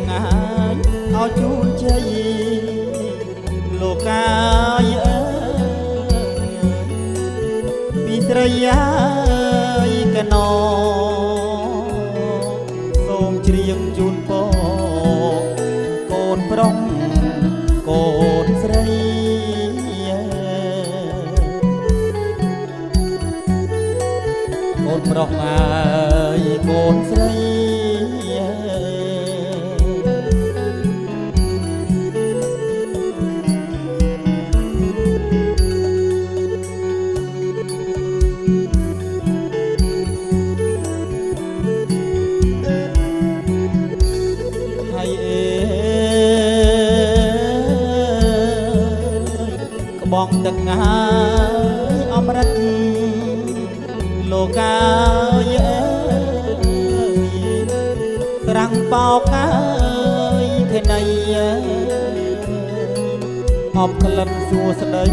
ងាយឲ្យជូនជ័យលោកកាយអើយពីស្រីយាយកណោសូមច្រៀងជូនពរកូនប្រុសកូនស្រីកូនប្រុសអើយកូនស្រីបងទឹកងាយអមរិតលោកកាយអើយស្រាំងបោកអើយភេណីអបក្លិនសួស្ដី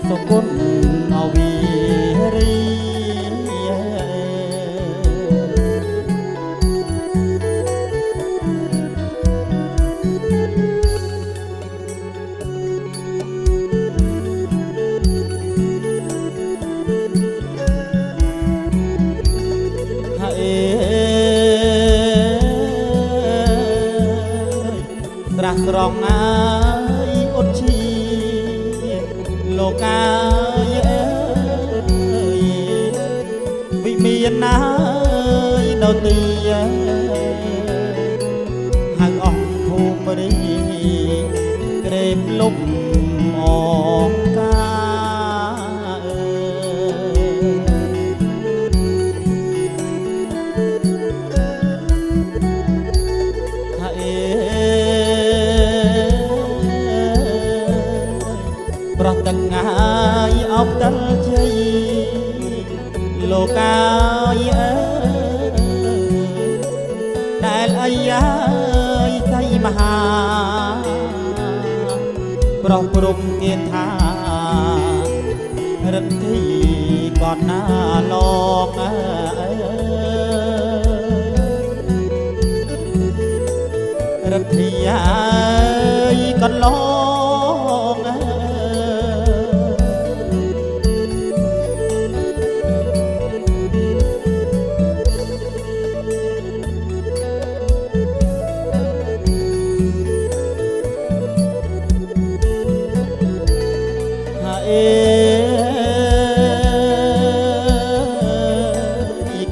សុគន្ធអវីរីស្រះស្រង់អើយអ៊ុតឈីលោកកាយអើយវិមានណាយនៅទីហៅអស់ភូមិរីក្រេបលុបអងកាប្រោះទឹកងាយអបតលជ័យលោកកាយអើយដែលអាយាយសៃមហាប្រោះព្រំគេថារិទ្ធីកតណាលោកអើយរិទ្ធីអើយកតលោក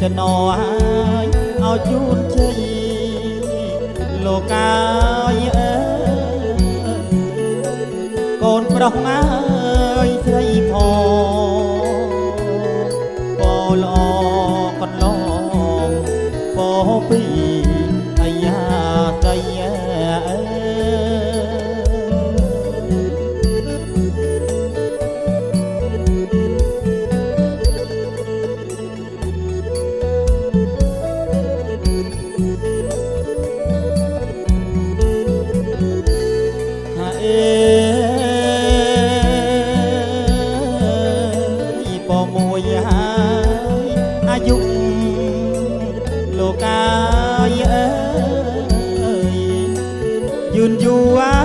កណោឲ្យជូនជ័យលោកកាយអើយកូនប្រុសអើយស្រីផងពល្អកន្លងពពីអាយ៉ាសៃមួយហើយអាយុលោកកាយអើយយឺនយូរហើ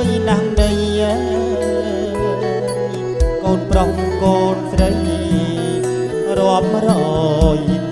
យណាស់ដីកូនប្រុសកូនស្រីរាប់រយ